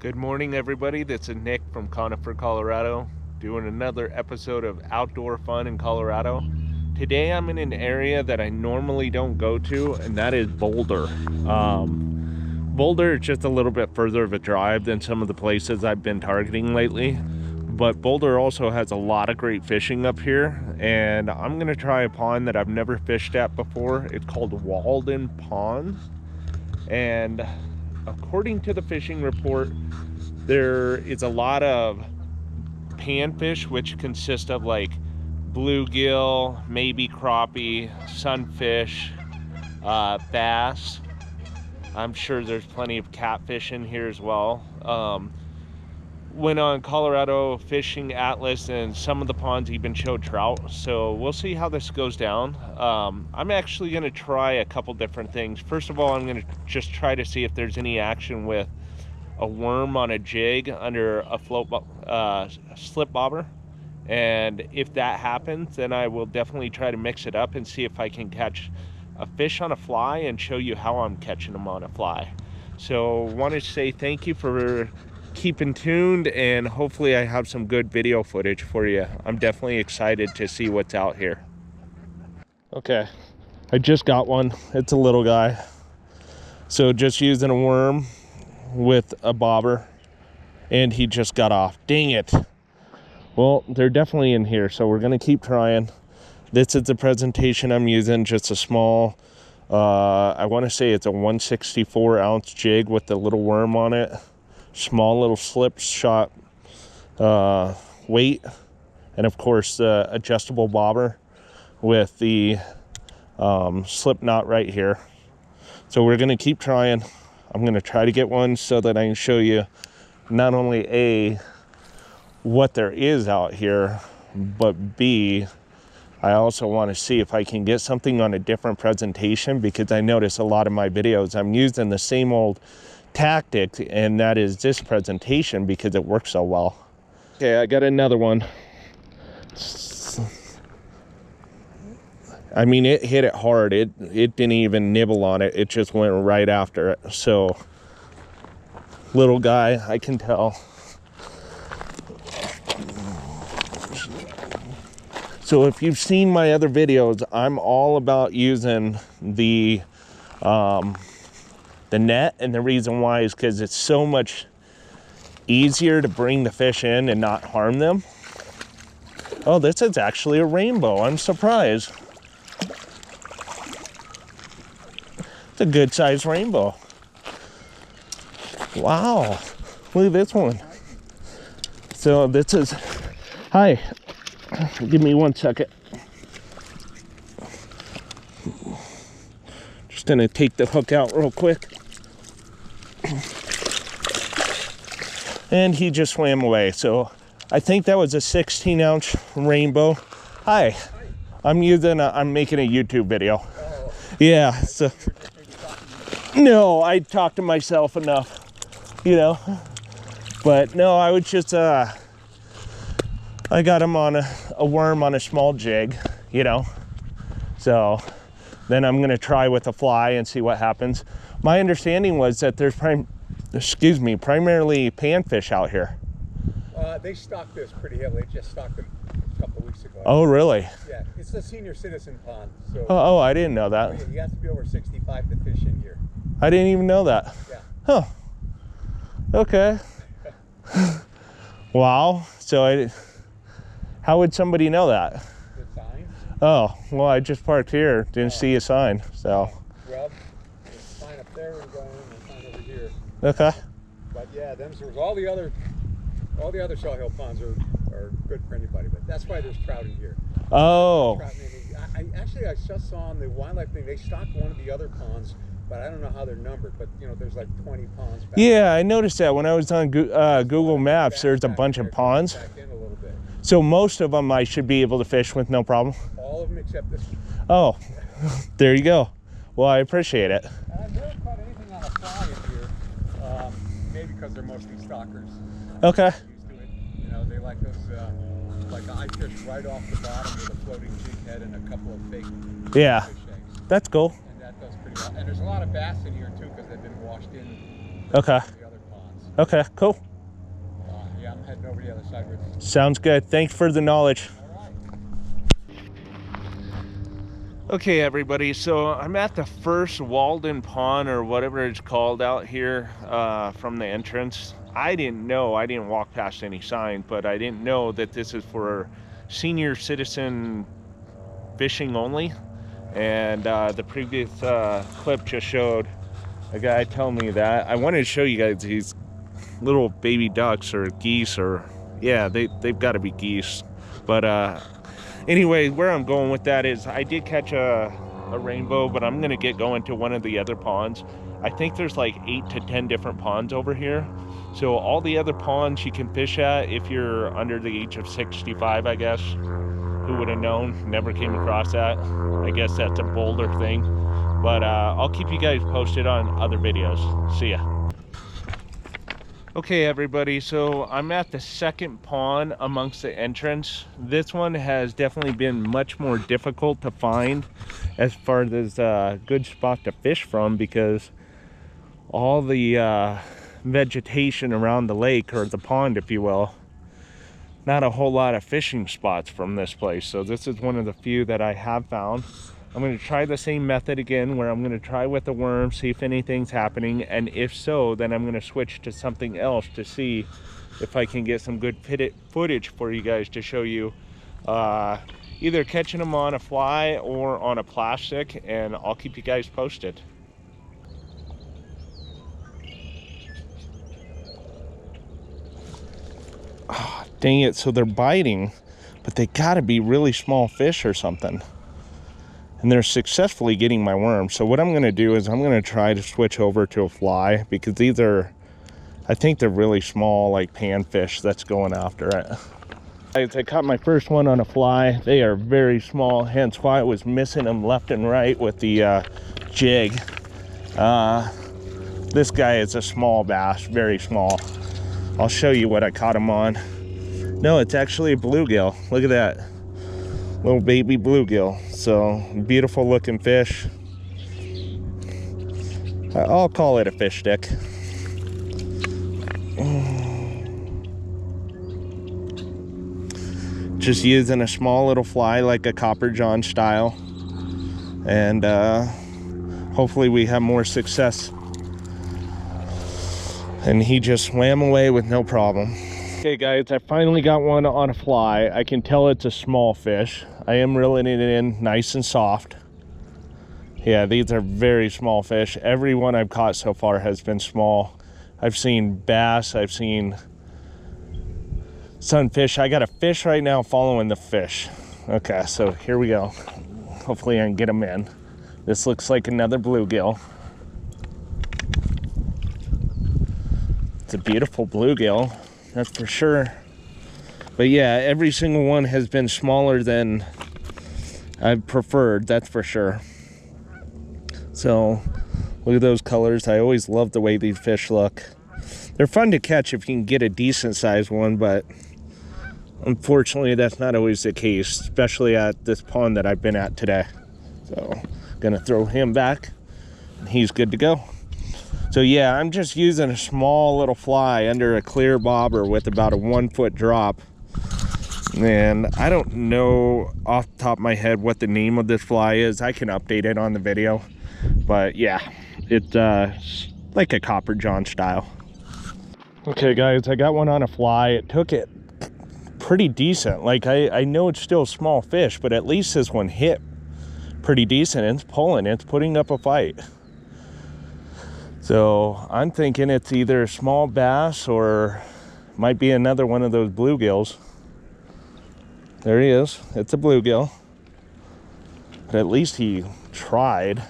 Good morning, everybody. This is Nick from Conifer, Colorado, doing another episode of Outdoor Fun in Colorado. Today I'm in an area that I normally don't go to, and that is Boulder. Boulder is just a little bit further of a drive than some of the places I've been targeting lately, but Boulder also has a lot of great fishing up here, and I'm going to try a pond that I've never fished at before. It's called Walden Pond, and according to the fishing report, there is a lot of panfish, which consist of like bluegill, maybe crappie, sunfish, bass. I'm sure there's plenty of catfish in here as well. Went on Colorado Fishing Atlas, and some of the ponds even showed trout, so we'll see how this goes down. I'm actually going to try a couple different things. First of all, I'm going to just try to see if there's any action with a worm on a jig under a slip bobber, and if that happens, then I will definitely try to mix it up and see if I can catch a fish on a fly and show you how I'm catching them on a fly. So want to say thank you for keeping tuned, and hopefully I have some good video footage for you. I'm definitely excited to see what's out here. Okay, I just got one. It's a little guy, so just using a worm with a bobber, and he just got off. Dang it. Well, they're definitely in here, so we're gonna keep trying. This is the presentation I'm using, just a small I want to say it's a 164 ounce jig with the little worm on it, small little slip shot weight, and of course the adjustable bobber with the slip knot right here. So we're gonna keep trying. I'm gonna try to get one so that I can show you not only what there is out here, but B, I also want to see if I can get something on a different presentation, because I notice a lot of my videos I'm using the same old tactic, and that is this presentation because it works so well. Okay, I got another one. I mean, it hit it hard. It didn't even nibble on it. It just went right after it. So, little guy, I can tell. So if you've seen my other videos, I'm all about using the net, and the reason why is because it's so much easier to bring the fish in and not harm them. Oh, this is actually a rainbow. I'm surprised. It's a good sized rainbow. Wow, look at this one. So this is, hi, give me 1 second. Just gonna take the hook out real quick. And he just swam away. So I think that was a 16 ounce rainbow. Hi, I'm making a YouTube video. Yeah, so, no, I talk to myself enough, you know, but no, I would just, I got him on a worm on a small jig, you know, so then I'm going to try with a fly and see what happens. My understanding was that there's primarily panfish out here. They stocked this pretty heavily. They just stocked them a couple of weeks ago. Oh, really? Yeah, it's a senior citizen pond. So oh, I didn't know that. you have to be over 65 to fish in here. I didn't even know that. Yeah. Huh. Okay. Wow. So how would somebody know that? The sign. Oh, well, I just parked here, didn't see a sign, so. Grub. There's a sign up there and go in and sign over here. Okay. But yeah, there's all the other Shell Hill ponds are good for anybody. But that's why there's trout in here. Oh. Trout, I just saw on the wildlife thing, they stocked one of the other ponds, but I don't know how they're numbered. But you know, there's like 20 ponds back Yeah, there. I noticed that when I was on Google Maps. There's a bunch of ponds. Back in a little bit. So most of them I should be able to fish with no problem. All of them except this one. Oh, there you go. Well, I appreciate it. I've never caught anything on a fly in here, maybe because they're mostly stalkers. Okay. Used to it. You know, they like those, like I fish right off the bottom with a floating jig head and a couple of fake Yeah, fish eggs. that's cool. And that does pretty well. And there's a lot of bass in here too because they've been washed in Okay. the other ponds. Okay, cool. Yeah, I'm heading over the other side with you. Sounds good. Thanks for the knowledge. Okay, everybody, so I'm at the first Walden pond, or whatever it's called out here, from the entrance. I didn't walk past any sign, but I didn't know that this is for senior citizen fishing only. And the previous clip just showed a guy telling me that. I wanted to show you guys these little baby ducks or geese, or yeah, they've got to be geese. But anyway, where I'm going with that is I did catch a rainbow, but I'm gonna get going to one of the other ponds. I think there's like 8 to 10 different ponds over here. So all the other ponds you can fish at if you're under the age of 65, I guess. Who would have known? Never came across that. I guess that's a Boulder thing. But I'll keep you guys posted on other videos. See ya. Okay, everybody, so I'm at the second pond amongst the entrance. This one has definitely been much more difficult to find as far as a good spot to fish from, because all the vegetation around the lake, or the pond if you will, not a whole lot of fishing spots from this place. So this is one of the few that I have found. I'm going to try the same method again, where I'm going to try with the worm, see if anything's happening, and if so, then I'm going to switch to something else to see if I can get some good footage for you guys to show you either catching them on a fly or on a plastic, and I'll keep you guys posted. Oh, dang it, so they're biting, but they gotta be really small fish or something. And they're successfully getting my worm. So what I'm gonna do is I'm gonna try to switch over to a fly, because these are, I think they're really small, like panfish that's going after it. I caught my first one on a fly. They are very small, hence why I was missing them left and right with the jig. This guy is a small bass, very small. I'll show you what I caught him on. No, it's actually a bluegill. Look at that. Little baby bluegill. So, beautiful looking fish. I'll call it a fish stick. Just using a small little fly, like a copper john style. And hopefully we have more success. And he just swam away with no problem. Okay guys, I finally got one on a fly. I can tell it's a small fish. I am reeling it in nice and soft. Yeah, these are very small fish. Every one I've caught so far has been small. I've seen bass, I've seen sunfish. I got a fish right now following the fish. Okay, so here we go. Hopefully I can get them in. This looks like another bluegill. It's a beautiful bluegill, that's for sure. But yeah, every single one has been smaller than I've preferred, that's for sure. So look at those colors. I always love the way these fish look. They're fun to catch if you can get a decent sized one, but unfortunately that's not always the case, especially at this pond that I've been at today. So I'm gonna throw him back and he's good to go. So yeah, I'm just using a small little fly under a clear bobber with about a 1 foot drop. And I don't know off the top of my head what the name of this fly is. I can update it on the video. But yeah, it's like a copper john style. Okay guys, I got one on a fly. It took it pretty decent. Like I know it's still a small fish, but at least this one hit pretty decent. It's pulling, it's putting up a fight. So I'm thinking it's either a small bass or might be another one of those bluegills. There he is. It's a bluegill. But at least he tried.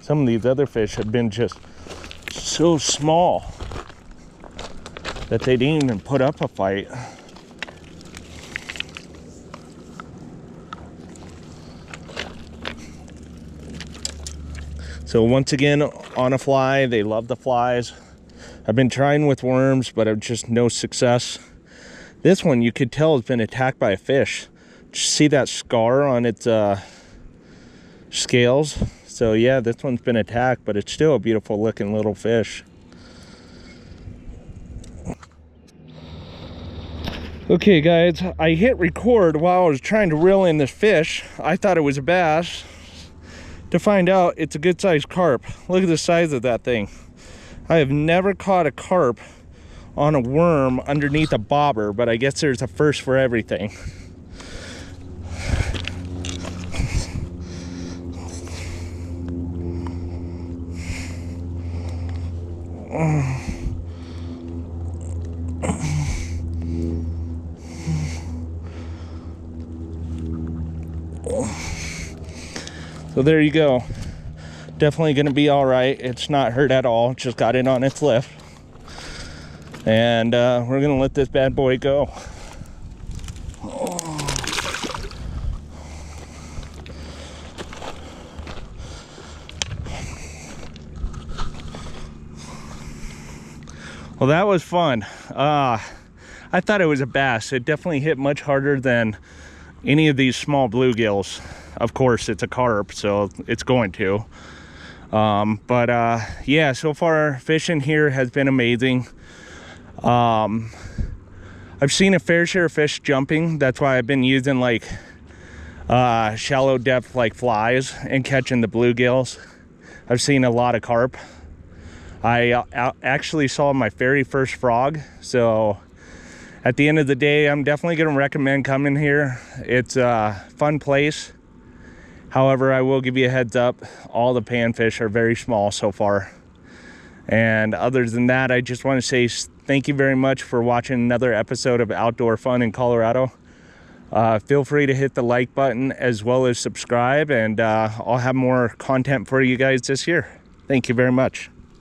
Some of these other fish have been just so small that they didn't even put up a fight. So once again, on a fly. They love the flies. I've been trying with worms, but I've just no success. This one, you could tell, has been attacked by a fish. Just see that scar on its scales? So yeah, this one's been attacked, but it's still a beautiful looking little fish. Okay guys, I hit record while I was trying to reel in this fish. I thought it was a bass, to find out it's a good sized carp. Look at the size of that thing. I have never caught a carp on a worm underneath a bobber, but I guess there's a first for everything. So there you go. Definitely gonna be all right. It's not hurt at all. Just got it on its lip. And we're gonna let this bad boy go. Well, that was fun. I thought it was a bass. It definitely hit much harder than any of these small bluegills. Of course, it's a carp, so it's going to. Yeah, so far fishing here has been amazing. I've seen a fair share of fish jumping. That's why I've been using like shallow depth like flies and catching the bluegills. I've seen a lot of carp. I actually saw my very first frog, so at the end of the day, I'm definitely going to recommend coming here. It's a fun place. However, I will give you a heads up, all the panfish are very small so far. And other than that, I just want to say thank you very much for watching another episode of Outdoor Fun in Colorado. Feel free to hit the like button as well as subscribe, and I'll have more content for you guys this year. Thank you very much.